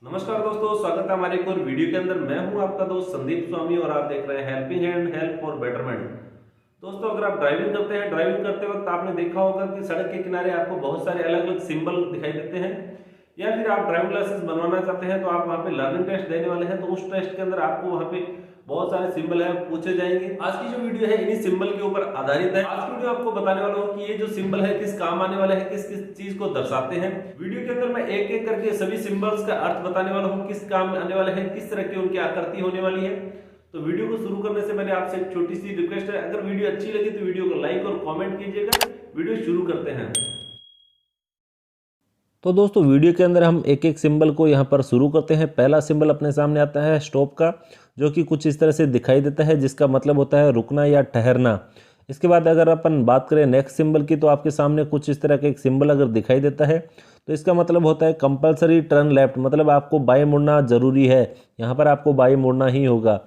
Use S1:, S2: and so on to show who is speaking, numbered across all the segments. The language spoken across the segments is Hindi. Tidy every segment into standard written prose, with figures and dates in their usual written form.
S1: नमस्कार दोस्तों, स्वागत है हमारे एक और वीडियो के अंदर। मैं हूं आपका दोस्त संदीप स्वामी और आप देख रहे हैं helping hand, help for betterment. दोस्तों, अगर आप ड्राइविंग करते वक्त आपने देखा होगा कि सड़क के किनारे आपको बहुत सारे अलग अलग सिंबल दिखाई देते हैं, या फिर आप ड्राइविंग लाइसेंस बनवाना चाहते हैं तो आप वहां पे लर्निंग टेस्ट देने वाले हैं, तो उस टेस्ट के अंदर आपको वहां पे बहुत सारे सिंबल है पूछे जाएंगे। आज की जो वीडियो है इन्हीं सिंबल के ऊपर आधारित है। आज की वीडियो आपको बताने वाला हूँ कि ये जो सिंबल है किस काम आने वाले हैं, किस किस चीज को दर्शाते हैं। वीडियो के अंदर मैं एक एक करके सभी सिंबल्स का अर्थ बताने वाला हूँ, किस काम आने वाले हैं, किस तरह की उनकी आकृति होने वाली है। तो वीडियो को शुरू करने से पहले आपसे एक छोटी सी रिक्वेस्ट है, अगर वीडियो अच्छी लगी तो वीडियो को लाइक और कॉमेंट कीजिएगा। वीडियो शुरू करते हैं।
S2: तो दोस्तों वीडियो के अंदर हम एक एक सिंबल को यहाँ पर शुरू करते हैं। पहला सिंबल अपने सामने आता है स्टॉप का, जो कि कुछ इस तरह से दिखाई देता है, जिसका मतलब होता है रुकना या ठहरना। इसके बाद अगर अपन बात करें नेक्स्ट सिंबल की, तो आपके सामने कुछ इस तरह का एक सिंबल अगर दिखाई देता है तो इसका मतलब होता है कंपलसरी टर्न लेफ्ट, मतलब आपको बाएं मुड़ना जरूरी है। यहाँ पर आपको बाएं मुड़ना ही होगा।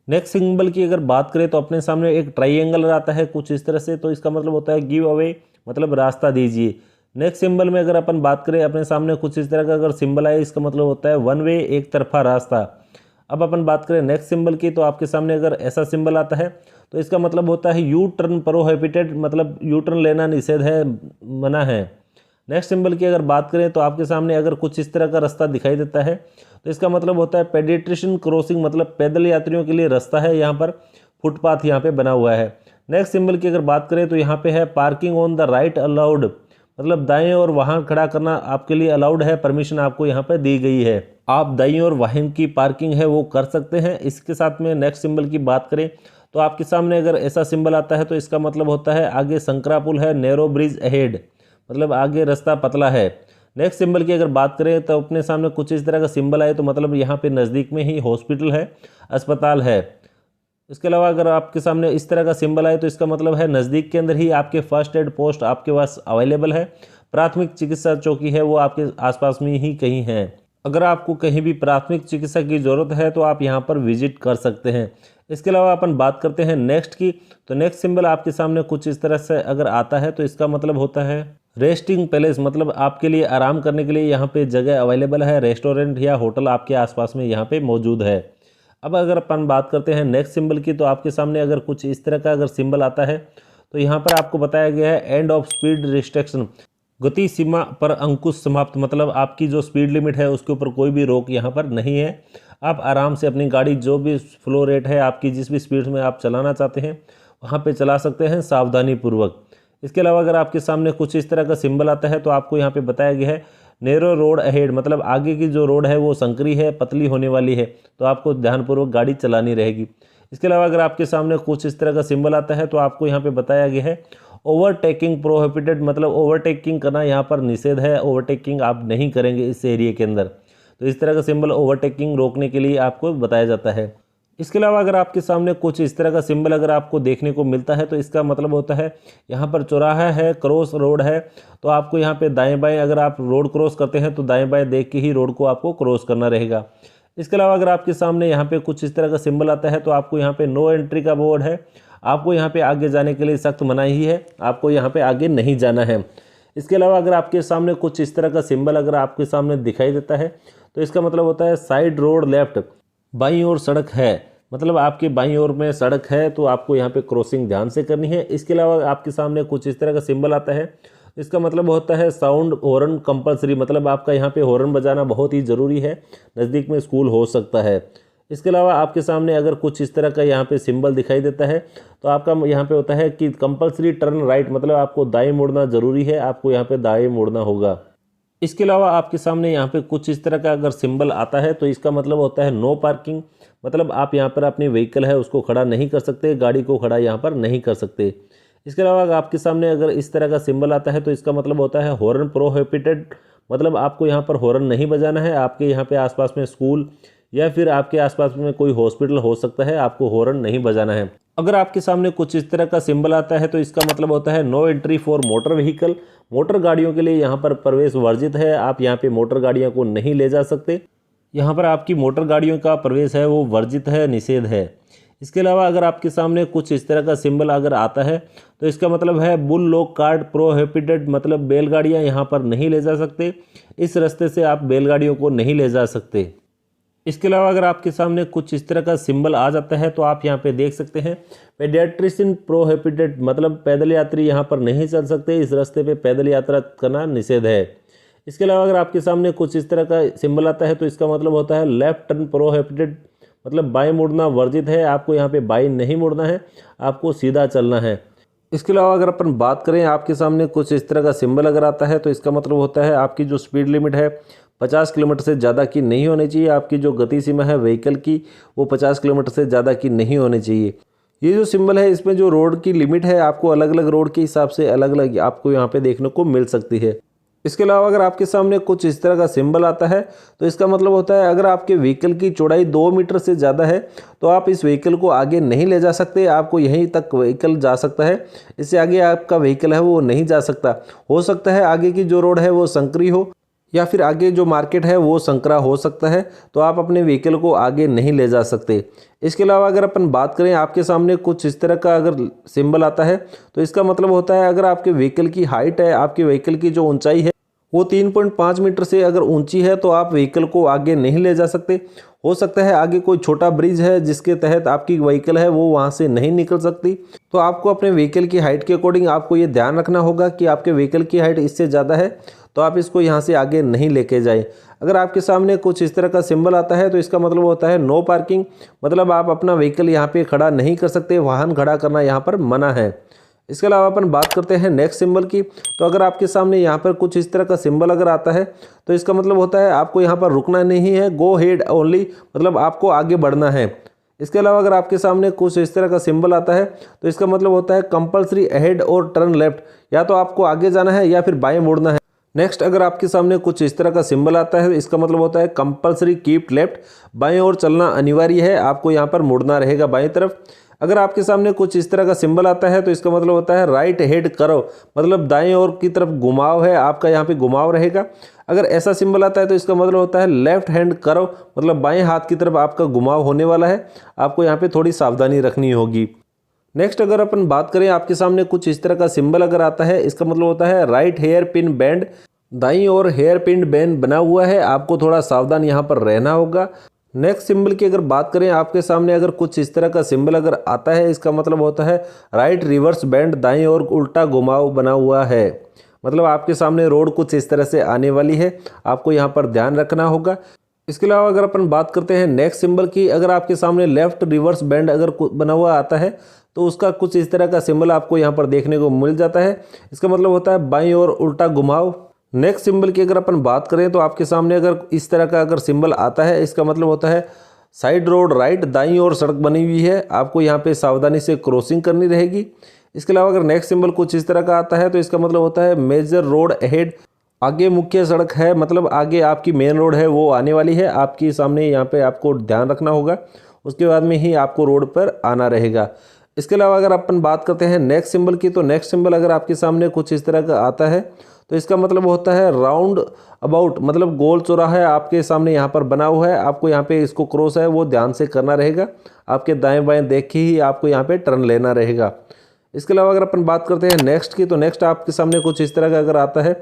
S2: नेक्स्ट सिंबल की अगर बात करें तो अपने सामने एक ट्राइएंगल आता है कुछ इस तरह से, तो इसका मतलब होता है गिव अवे, मतलब रास्ता दीजिए। नेक्स्ट सिंबल में अगर अपन बात करें, अपने सामने कुछ इस तरह का अगर सिंबल आए, इसका मतलब होता है वन वे, एक तरफा रास्ता। अब अपन बात करें नेक्स्ट सिंबल की, तो आपके सामने अगर ऐसा सिंबल आता है तो इसका मतलब होता है यू टर्न प्रोहिबिटेड, मतलब यू टर्न लेना निषेध है, मना है। नेक्स्ट सिंबल की अगर बात करें तो आपके सामने अगर कुछ इस तरह का रास्ता दिखाई देता है तो इसका मतलब होता है पेडिट्रेशन क्रॉसिंग, मतलब पैदल यात्रियों के लिए रास्ता है, यहाँ पर फुटपाथ यहाँ पे बना हुआ है। नेक्स्ट सिंबल की अगर बात करें तो यहाँ पे है parking on the right allowed, मतलब दाएं और वाहन खड़ा करना आपके लिए अलाउड है, परमिशन आपको यहाँ पर दी गई है, आप दाएं और वाहन की पार्किंग है वो कर सकते हैं। इसके साथ में नेक्स्ट सिंबल की बात करें तो आपके सामने अगर ऐसा सिंबल आता है तो इसका मतलब होता है आगे संकरा पुल है, नैरो ब्रिज अहेड, मतलब आगे रास्ता पतला है। नेक्स्ट सिंबल की अगर बात करें तो अपने सामने कुछ इस तरह का सिंबल आए तो मतलब यहाँ पे नज़दीक में ही हॉस्पिटल है, अस्पताल है। इसके अलावा अगर आपके सामने इस तरह का सिंबल आए तो इसका मतलब है नज़दीक के अंदर ही आपके फर्स्ट एड पोस्ट आपके पास अवेलेबल है, प्राथमिक चिकित्सा चौकी है वो आपके आसपास में ही कहीं है। अगर आपको कहीं भी प्राथमिक चिकित्सा की ज़रूरत है तो आप यहाँ पर विजिट कर सकते हैं। इसके अलावा अपन बात करते हैं नेक्स्ट की, तो नेक्स्ट सिंबल आपके सामने कुछ इस तरह से अगर आता है तो इसका मतलब होता है रेस्टिंग पैलेस, मतलब आपके लिए आराम करने के लिए यहाँ पे जगह अवेलेबल है, रेस्टोरेंट या होटल आपके आसपास में यहाँ पे मौजूद है। अब अगर अपन बात करते हैं नेक्स्ट सिंबल की, तो आपके सामने अगर कुछ इस तरह का अगर सिंबल आता है तो यहाँ पर आपको बताया गया है एंड ऑफ स्पीड रिस्ट्रिक्शन, गति सीमा पर अंकुश समाप्त, मतलब आपकी जो स्पीड लिमिट है उसके ऊपर कोई भी रोक यहाँ पर नहीं है। आप आराम से अपनी गाड़ी जो भी फ्लो रेट है आपकी, जिस भी स्पीड में आप चलाना चाहते हैं वहाँ पे चला सकते हैं सावधानी पूर्वक। इसके अलावा अगर आपके सामने कुछ इस तरह का सिंबल आता है तो आपको यहाँ पे बताया गया है नैरो रोड अहेड, मतलब आगे की जो रोड है वो संकरी है, पतली होने वाली है, तो आपको ध्यानपूर्वक गाड़ी चलानी रहेगी। इसके अलावा अगर आपके सामने कुछ इस तरह का सिंबल आता है तो आपको यहाँ पे बताया गया है ओवरटेकिंग प्रोहिबिटेड, मतलब ओवरटेकिंग करना यहाँ पर निषेध है, ओवरटेकिंग आप नहीं करेंगे इस एरिया के अंदर। तो इस तरह का सिंबल ओवरटेकिंग रोकने के लिए आपको बताया जाता है। इसके अलावा अगर आपके सामने कुछ इस तरह का सिंबल अगर आपको देखने को मिलता है तो इसका मतलब होता है यहाँ पर चौराहा है, क्रॉस रोड है, तो आपको यहाँ पे दाएं बाएं, अगर आप रोड क्रॉस करते हैं तो दाएं बाएं देख के ही रोड को आपको क्रॉस करना रहेगा। इसके अलावा अगर आपके सामने यहाँ पे कुछ इस तरह का सिंबल आता है तो आपको यहाँ पे नो एंट्री का बोर्ड है, आपको यहाँ पे आगे जाने के लिए सख्त मनाही ही है, आपको यहाँ पे आगे नहीं जाना है। इसके अलावा अगर आपके सामने कुछ इस तरह का सिंबल अगर आपके सामने दिखाई देता है तो इसका मतलब होता है साइड रोड लेफ्ट, बाईं ओर सड़क है, मतलब आपके बाईं ओर में सड़क है तो आपको यहाँ पे क्रॉसिंग ध्यान से करनी है। इसके अलावा आपके सामने कुछ इस तरह का सिंबल आता है, इसका मतलब होता है साउंड हॉर्न कंपलसरी, मतलब आपका यहाँ पे हॉर्न बजाना बहुत ही ज़रूरी है, नज़दीक में स्कूल हो सकता है। इसके अलावा आपके सामने अगर कुछ इस तरह का यहाँ पे सिंबल दिखाई देता है तो आपका यहाँ पे होता है कि कंपलसरी टर्न राइट, मतलब आपको दाएं मुड़ना ज़रूरी है, आपको यहाँ पे दाएं मुड़ना होगा। इसके अलावा आपके सामने यहाँ पे कुछ इस तरह का अगर सिंबल आता है तो इसका मतलब होता है नो पार्किंग, मतलब आप यहाँ पर अपनी व्हीकल है उसको खड़ा नहीं कर सकते, गाड़ी को खड़ा यहाँ पर नहीं कर सकते। इसके अलावा आपके सामने अगर इस तरह का सिंबल आता है तो इसका मतलब होता है हॉर्न प्रोहिबिटेड, मतलब आपको यहाँ पर हॉर्न नहीं बजाना है, आपके यहाँ पे आसपास में स्कूल या फिर आपके आसपास में कोई हॉस्पिटल हो सकता है, आपको हॉर्न नहीं बजाना है। अगर आपके सामने कुछ इस तरह का सिंबल आता है तो इसका मतलब होता है no entry for motor vehicle, motor गाड़ियों के लिए यहाँ पर प्रवेश वर्जित है, आप यहाँ पे मोटर गाड़ियों को नहीं ले जा सकते, यहाँ पर आपकी मोटर गाड़ियों का प्रवेश है वो वर्जित है, निषेध है। इसके अलावा अगर आपके सामने कुछ इस तरह का सिंबल अगर आता है तो इसका मतलब है बुल लॉक कार्ट प्रोहिबिटेड, मतलब बैलगाड़ियाँ यहाँ पर नहीं ले जा सकते, इस रास्ते से आप बैलगाड़ियों को नहीं ले जा सकते। इसके अलावा अगर आपके सामने कुछ इस तरह का सिंबल आ जाता है तो आप यहाँ पे देख सकते हैं पेडियाट्रिशियन प्रोहिबिटेड, मतलब पैदल यात्री यहाँ पर नहीं चल सकते, इस रास्ते पे पैदल यात्रा करना निषेध है। इसके अलावा अगर आपके सामने कुछ इस तरह का सिंबल आता है तो इसका मतलब होता है लेफ्ट टर्न प्रोहिबिटेड, मतलब बाएं मुड़ना वर्जित है, आपको यहाँ पे बाएं नहीं मुड़ना है, आपको सीधा चलना है। इसके अलावा अगर अपन बात करें आपके सामने कुछ इस तरह का सिंबल अगर आता है तो इसका मतलब होता है आपकी जो स्पीड लिमिट है 50 किलोमीटर से ज़्यादा की नहीं होनी चाहिए, आपकी जो गति सीमा है व्हीकल की वो 50 किलोमीटर से ज़्यादा की नहीं होनी चाहिए। ये जो सिंबल है इसमें जो रोड की लिमिट है आपको अलग अलग रोड के हिसाब से अलग अलग आपको यहाँ पे देखने को मिल सकती है। इसके अलावा अगर आपके सामने कुछ इस तरह का सिंबल आता है तो इसका मतलब होता है अगर आपके व्हीकल की चौड़ाई 2 मीटर से ज़्यादा है तो आप इस व्हीकल को आगे नहीं ले जा सकते, आपको यहीं तक व्हीकल जा सकता है, इससे आगे आपका व्हीकल है वो नहीं जा सकता। हो सकता है आगे की जो रोड है वो संकरी हो या फिर आगे जो मार्केट है वो संकरा हो सकता है, तो आप अपने व्हीकल को आगे नहीं ले जा सकते। इसके अलावा अगर अपन बात करें आपके सामने कुछ इस तरह का अगर सिंबल आता है तो इसका मतलब होता है अगर आपके व्हीकल की हाइट है, आपके व्हीकल की जो ऊंचाई है वो 3.5 मीटर से अगर ऊंची है तो आप व्हीकल को आगे नहीं ले जा सकते। हो सकता है आगे कोई छोटा ब्रिज है जिसके तहत आपकी व्हीकल है वो वहाँ से नहीं निकल सकती, तो आपको अपने व्हीकल की हाइट के अकॉर्डिंग आपको ये ध्यान रखना होगा कि आपके व्हीकल की हाइट इससे ज़्यादा है तो आप इसको यहाँ से आगे नहीं लेके जाएं। अगर आपके सामने कुछ इस तरह का सिंबल आता है तो इसका मतलब होता है नो पार्किंग, मतलब आप अपना व्हीकल यहाँ पे खड़ा नहीं कर सकते, वाहन खड़ा करना यहाँ पर मना है। इसके अलावा अपन बात करते हैं नेक्स्ट सिंबल की, तो अगर आपके सामने यहाँ पर कुछ इस तरह का सिंबल अगर आता है तो इसका मतलब होता है आपको यहाँ पर रुकना नहीं है, गो हेड ओनली, मतलब आपको आगे बढ़ना है। इसके अलावा अगर आपके सामने कुछ इस तरह का सिंबल आता है तो इसका मतलब होता है कंपल्सरी अहेड और टर्न लेफ्ट, या तो आपको आगे जाना है या फिर बाएं मुड़ना है। नेक्स्ट अगर आपके सामने कुछ इस तरह का सिंबल आता है इसका मतलब होता है कंपल्सरी कीप लेफ्ट, बाएं ओर चलना अनिवार्य है, आपको यहाँ पर मुड़ना रहेगा बाएं तरफ। अगर आपके सामने कुछ इस तरह का सिंबल आता है तो इसका मतलब होता है राइट हेड करो, मतलब दाएं ओर की तरफ घुमाव है, आपका यहाँ पे घुमाव रहेगा। अगर ऐसा सिंबल आता है तो इसका मतलब होता है लेफ्ट हैंड करो, मतलब बाएं हाथ की तरफ आपका घुमाव होने वाला है, आपको यहाँ पे थोड़ी सावधानी रखनी होगी। नेक्स्ट अगर अपन बात करें आपके सामने कुछ इस तरह का सिंबल अगर आता है इसका मतलब होता है राइट हेयर पिन बैंड, दाईं ओर हेयर पिन बैंड बना हुआ है, आपको थोड़ा सावधान यहाँ पर रहना होगा। नेक्स्ट सिंबल की अगर बात करें आपके सामने अगर कुछ इस तरह का सिंबल अगर आता है इसका मतलब होता है राइट रिवर्स बैंड, दाईं ओर उल्टा घुमाव बना हुआ है, मतलब आपके सामने रोड कुछ इस तरह से आने वाली है, आपको यहाँ पर ध्यान रखना होगा। इसके अलावा अगर अपन बात करते हैं नेक्स्ट सिंबल की, अगर आपके सामने लेफ्ट रिवर्स बैंड अगर बना हुआ आता है तो उसका कुछ इस तरह का सिंबल आपको यहाँ पर देखने को मिल जाता है, इसका मतलब होता है बाईं ओर उल्टा घुमाव। नेक्स्ट सिंबल की अगर अपन बात करें तो आपके सामने अगर इस तरह का अगर सिंबल आता है इसका मतलब होता है साइड रोड राइट, दाईं ओर सड़क बनी हुई है, आपको यहाँ पे सावधानी से क्रॉसिंग करनी रहेगी। इसके अलावा अगर नेक्स्ट सिंबल कुछ इस तरह का आता है तो इसका मतलब होता है मेजर रोड अहेड, आगे मुख्य सड़क है, मतलब आगे आपकी मेन रोड है वो आने वाली है, आपके सामने यहाँ पे आपको ध्यान रखना होगा, उसके बाद में ही आपको रोड पर आना रहेगा। इसके अलावा अगर अपन बात करते हैं नेक्स्ट सिंबल की, तो नेक्स्ट सिंबल अगर आपके सामने कुछ इस तरह का आता है तो इसका मतलब होता है राउंड अबाउट, मतलब गोल चौराहा आपके सामने यहाँ पर बना हुआ है, आपको यहाँ पे इसको क्रॉस है वो ध्यान से करना रहेगा, आपके दाएं बाएं देख के ही आपको यहाँ पे टर्न लेना रहेगा। इसके अलावा अगर अपन बात करते हैं नेक्स्ट की, तो नेक्स्ट आपके सामने कुछ इस तरह का अगर आता है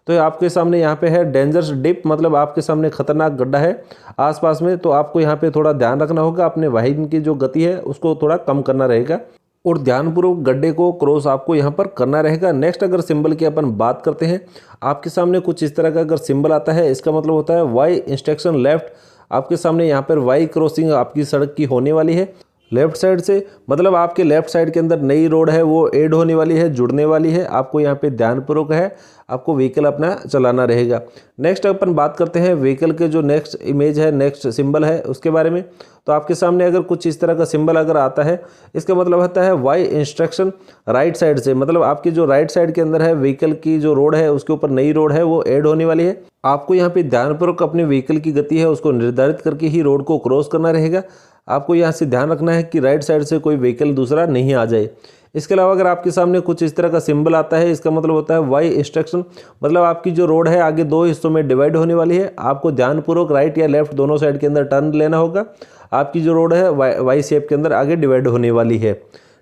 S2: तो आपके सामने यहाँ पे है डेंजरस डिप, मतलब आपके सामने खतरनाक गड्ढा है आसपास में, तो आपको यहाँ पे थोड़ा ध्यान रखना होगा, अपने वाहन की जो गति है उसको थोड़ा कम करना रहेगा और ध्यानपूर्वक गड्ढे को क्रॉस आपको यहाँ पर करना रहेगा। नेक्स्ट अगर सिंबल की अपन बात करते हैं, आपके सामने कुछ इस तरह का अगर सिंबल आता है इसका मतलब होता है वाई इंस्ट्रक्शन लेफ्ट, आपके सामने यहाँ पर वाई क्रॉसिंग आपकी सड़क की होने वाली है लेफ्ट साइड से, मतलब आपके लेफ्ट साइड के अंदर नई रोड है वो ऐड होने वाली है, जुड़ने वाली है, आपको यहाँ पे ध्यानपूर्वक है आपको व्हीकल अपना चलाना रहेगा। नेक्स्ट अपन बात करते हैं व्हीकल के जो नेक्स्ट इमेज है, नेक्स्ट सिंबल है उसके बारे में, तो आपके सामने अगर कुछ इस तरह का सिंबल अगर आता है इसका मतलब होता है वाई इंस्ट्रक्शन राइट साइड से, मतलब आपकी जो राइट साइड के अंदर है व्हीकल की जो रोड है उसके ऊपर नई रोड है वो ऐड होने वाली है, आपको यहाँ पे ध्यानपूर्वक अपने व्हीकल की गति है उसको निर्धारित करके ही रोड को क्रॉस करना रहेगा। आपको यहाँ से ध्यान रखना है कि राइट साइड से कोई व्हीकल दूसरा नहीं आ जाए। इसके अलावा अगर आपके सामने कुछ इस तरह का सिंबल आता है, इसका मतलब होता है वाई इंस्ट्रक्शन, मतलब आपकी जो रोड है आगे दो हिस्सों में डिवाइड होने वाली है। आपको ध्यानपूर्वक राइट या लेफ्ट दोनों साइड के अंदर टर्न लेना होगा। आपकी जो रोड है वाई शेप के अंदर आगे डिवाइड होने वाली है।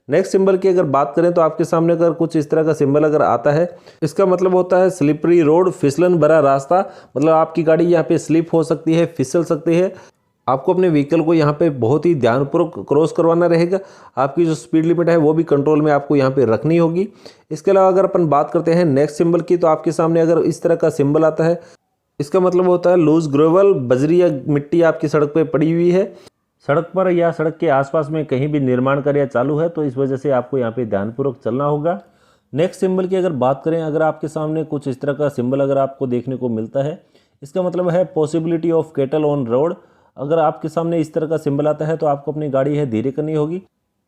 S2: नेक्स्ट सिंबल की अगर बात करें तो आपके सामने अगर कुछ इस तरह का सिंबल अगर आता है, इसका मतलब होता है स्लिपरी रोड, फिसलन भरा रास्ता, मतलब आपकी गाड़ी यहाँ पे स्लिप हो सकती है, फिसल सकती है। आपको अपने व्हीकल को यहाँ पे बहुत ही ध्यानपूर्वक क्रॉस करवाना रहेगा। आपकी जो स्पीड लिमिट है वो भी कंट्रोल में आपको यहाँ पे रखनी होगी। इसके अलावा अगर अपन बात करते हैं नेक्स्ट सिंबल की, तो आपके सामने अगर इस तरह का सिंबल आता है, इसका मतलब होता है लूज ग्रेवल, बजरी या मिट्टी आपकी सड़क पर पड़ी हुई है, सड़क पर या सड़क के आसपास में कहीं भी निर्माण कार्य चालू है, तो इस वजह से आपको यहाँ पे ध्यानपूर्वक चलना होगा। नेक्स्ट सिंबल की अगर बात करें, अगर आपके सामने कुछ इस तरह का सिंबल अगर आपको देखने को मिलता है, इसका मतलब है possibility of cattle on road. अगर आपके सामने इस तरह का सिंबल आता है तो आपको अपनी गाड़ी है धीरे करनी होगी।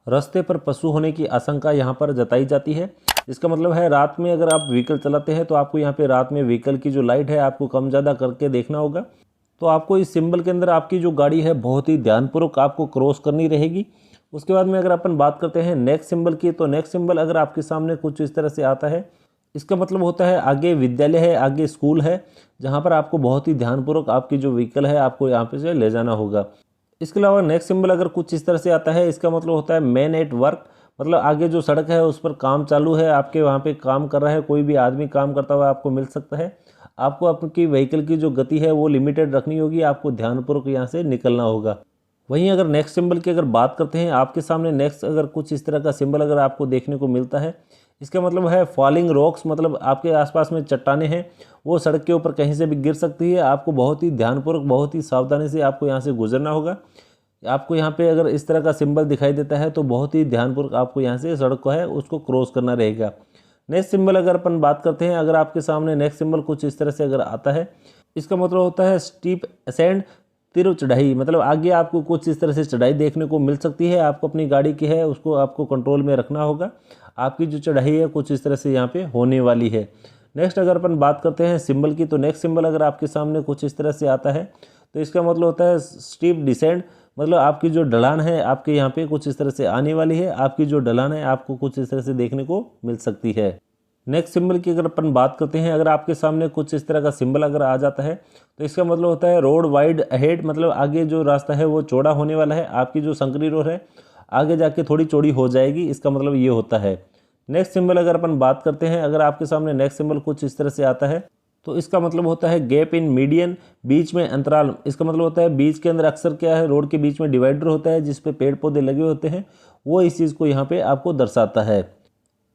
S2: रास्ते पर पशु होने की आशंका यहाँ पर जताई जाती है। इसका मतलब है रात में अगर आप व्हीकल चलाते हैं तो आपको यहाँ पे रात में व्हीकल की जो लाइट है आपको कम ज़्यादा करके देखना होगा। तो आपको इस सिंबल के अंदर आपकी जो गाड़ी है बहुत ही ध्यानपूर्वक आपको क्रॉस करनी रहेगी। उसके बाद में अगर अपन बात करते हैं नेक्स्ट सिंबल की, तो नेक्स्ट सिंबल अगर आपके सामने कुछ इस तरह से आता है, इसका मतलब होता है आगे विद्यालय है, आगे स्कूल है, जहाँ पर आपको बहुत ही ध्यानपूर्वक आपकी जो व्हीकल है आपको यहाँ पे से ले जाना होगा। इसके अलावा नेक्स्ट सिंबल अगर कुछ इस तरह से आता है, इसका मतलब होता है मैन एट वर्क, मतलब आगे जो सड़क है उस पर काम चालू है, आपके वहाँ पे काम कर रहा है, कोई भी आदमी काम करता हुआ आपको मिल सकता है। आपको आपकी व्हीकल की जो गति है वो लिमिटेड रखनी होगी, आपको ध्यानपूर्वक यहाँ से निकलना होगा। वहीं अगर नेक्स्ट सिंबल की अगर बात करते हैं, आपके सामने नेक्स्ट अगर कुछ इस तरह का सिंबल अगर आपको देखने को मिलता है, इसका मतलब है फॉलिंग रॉक्स, मतलब आपके आसपास में चट्टानें हैं, वो सड़क के ऊपर कहीं से भी गिर सकती है। आपको बहुत ही ध्यानपूर्वक बहुत ही सावधानी से आपको यहाँ से गुजरना होगा। आपको यहाँ पे अगर इस तरह का सिंबल दिखाई देता है तो बहुत ही ध्यानपूर्वक आपको यहाँ से सड़क को है उसको क्रॉस करना रहेगा। नेक्स्ट सिंबल अगर अपन बात करते हैं, अगर आपके सामने नेक्स्ट सिंबल कुछ इस तरह से अगर आता है, इसका मतलब होता है स्टीप असेंड, तीव्र चढ़ाई, मतलब आगे आपको कुछ इस तरह से चढ़ाई देखने को मिल सकती है। आपको अपनी गाड़ी की है उसको आपको कंट्रोल में रखना होगा। आपकी जो चढ़ाई है कुछ इस तरह से यहाँ पे होने वाली है। नेक्स्ट अगर अपन बात करते हैं सिंबल की, तो नेक्स्ट सिंबल अगर आपके सामने कुछ इस तरह से आता है तो इसका मतलब होता है स्टीप डिसेंड, मतलब आपकी जो ढलान है आपके यहाँ पे कुछ इस तरह से आने वाली है। आपकी जो ढलान है आपको कुछ इस तरह से देखने को मिल सकती है। नेक्स्ट सिंबल की अगर अपन बात करते हैं, अगर आपके सामने कुछ इस तरह का सिंबल अगर आ जाता है तो इसका मतलब होता है रोड वाइड अहेड, मतलब आगे जो रास्ता है वो चौड़ा होने वाला है। आपकी जो संकरी रोड है आगे जाके थोड़ी चौड़ी हो जाएगी, इसका मतलब ये होता है। नेक्स्ट सिंबल अगर अपन बात करते हैं, अगर आपके सामने नेक्स्ट सिंबल कुछ इस तरह से आता है तो इसका मतलब होता है गैप इन मीडियन, बीच में अंतराल। इसका मतलब होता है बीच के अंदर अक्सर क्या है, रोड के बीच में डिवाइडर होता है जिस पे पेड़ पौधे लगे होते हैं, वो इस चीज़ को यहाँ पे आपको दर्शाता है।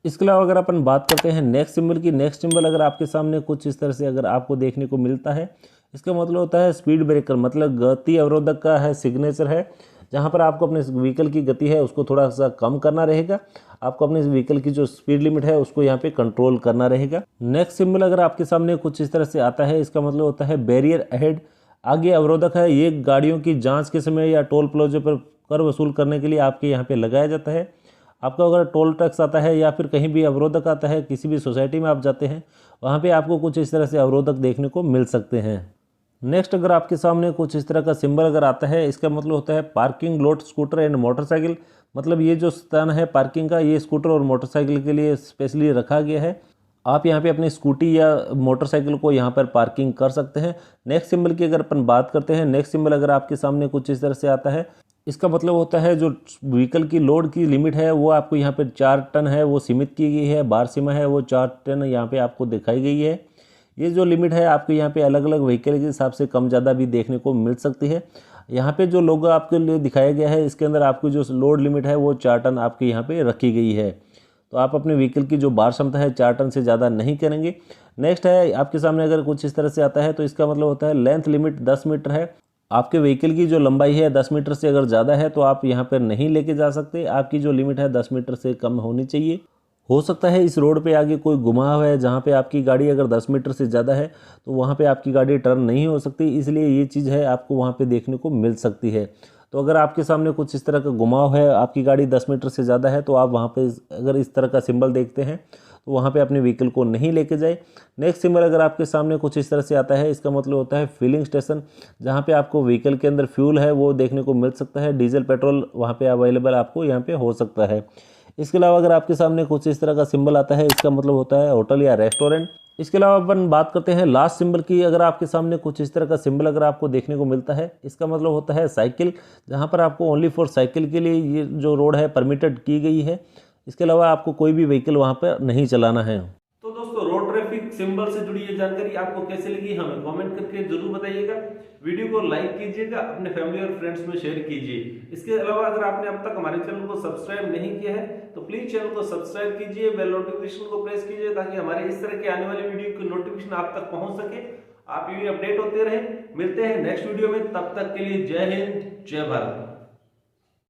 S2: इसके अलावा अगर अपन बात करते हैं नेक्स्ट सिंबल की, नेक्स्ट सिंबल अगर आपके सामने कुछ इस तरह से अगर आपको देखने को मिलता है, इसका मतलब होता है स्पीड ब्रेकर, मतलब गति अवरोधक का है सिग्नेचर है, जहाँ पर आपको अपने व्हीकल की गति है उसको थोड़ा सा कम करना रहेगा। आपको अपने व्हीकल की जो स्पीड लिमिट है उसको यहाँ पे कंट्रोल करना रहेगा। नेक्स्ट सिंबल अगर आपके सामने कुछ इस तरह से आता है, इसका मतलब होता है बैरियर अहेड, आगे अवरोधक है। ये गाड़ियों की जांच के समय या टोल प्लाजा पर कर वसूल करने के लिए आपके यहाँ पे लगाया जाता है। आपका अगर टोल टैक्स आता है या फिर कहीं भी अवरोधक आता है, किसी भी सोसाइटी में आप जाते हैं वहाँ पे आपको कुछ इस तरह से अवरोधक देखने को मिल सकते हैं। नेक्स्ट अगर आपके सामने कुछ इस तरह का सिंबल अगर आता है, इसका मतलब होता है parking lot scooter and motorcycle, मतलब ये जो स्थान है पार्किंग का ये स्कूटर और मोटरसाइकिल के लिए स्पेशली रखा गया है। आप यहाँ पे अपनी स्कूटी या मोटरसाइकिल को यहाँ पर पार्किंग कर सकते हैं। नेक्स्ट सिंबल की अगर अपन बात करते हैं, नेक्स्ट सिंबल अगर आपके सामने कुछ इस तरह से आता है, इसका मतलब होता है जो व्हीकल की लोड की लिमिट है वो आपको यहाँ पे 4 टन है वो सीमित की गई है, बार सीमा है वो 4 टन यहाँ पे आपको दिखाई गई है। ये जो लिमिट है आपको यहाँ पे अलग अलग व्हीकल के हिसाब से कम ज़्यादा भी देखने को मिल सकती है। यहाँ पे जो लोगो आपके लिए दिखाया गया है इसके अंदर आपकी जो लोड लिमिट है वो 4 टन आपके यहाँ पे रखी गई है। तो आप अपने व्हीकल की जो बार क्षमता है 4 टन से ज़्यादा नहीं करेंगे। नेक्स्ट है आपके सामने अगर कुछ इस तरह से आता है तो इसका मतलब होता है लेंथ लिमिट 10 मीटर है। आपके व्हीकल की जो लंबाई है 10 मीटर से अगर ज़्यादा है तो आप यहाँ पर नहीं लेके जा सकते। आपकी जो लिमिट है 10 मीटर से कम होनी चाहिए। हो सकता है इस रोड पे आगे कोई घुमाव है जहाँ पे आपकी गाड़ी अगर 10 मीटर से ज़्यादा है तो वहाँ पे आपकी गाड़ी टर्न नहीं हो सकती, इसलिए ये चीज़ है आपको वहाँ पे देखने को मिल सकती है। तो अगर आपके सामने कुछ इस तरह का घुमाव है, आपकी गाड़ी 10 मीटर से ज़्यादा है, तो आप वहाँ पे अगर इस तरह का सिंबल देखते हैं तो वहाँ पे अपने व्हीकल को नहीं लेके जाए। नेक्स्ट सिंबल अगर आपके सामने कुछ इस तरह से आता है, इसका मतलब होता है फिलिंग स्टेशन, जहाँ पे आपको व्हीकल के अंदर फ्यूल है वो देखने को मिल सकता है। डीजल पेट्रोल वहाँ पे अवेलेबल आपको यहाँ पे हो सकता है। इसके अलावा अगर आपके सामने कुछ इस तरह का सिंबल आता है, इसका मतलब होता है होटल या रेस्टोरेंट। इसके अलावा अपन बात करते हैं लास्ट सिंबल की। अगर आपके सामने कुछ इस तरह का सिंबल अगर आपको देखने को मिलता है, इसका मतलब होता है साइकिल, जहाँ पर आपको ओनली फॉर साइकिल के लिए ये जो रोड है परमिटेड की गई है। इसके अलावा आपको कोई भी व्हीकल वहाँ पर नहीं चलाना है।
S1: तो दोस्तों, रोड ट्रैफिक सिंबल से जुड़ी ये जानकारी आपको कैसे लगी हमें कमेंट करके जरूर बताइएगा। वीडियो को लाइक कीजिएगा, अपने फैमिली और फ्रेंड्स में शेयर कीजिए। इसके अलावा अगर आपने अब तक हमारे चैनल को सब्सक्राइब नहीं किया है तो प्लीज चैनल को सब्सक्राइब कीजिए, बेल नोटिफिकेशन को प्रेस कीजिए ताकि हमारे इस तरह के आने वाली वीडियो की नोटिफिकेशन आप तक पहुंच सके, आप यूं अपडेट होते रहे। मिलते हैं नेक्स्ट वीडियो में, तब तक के लिए जय हिंद, जय भारत।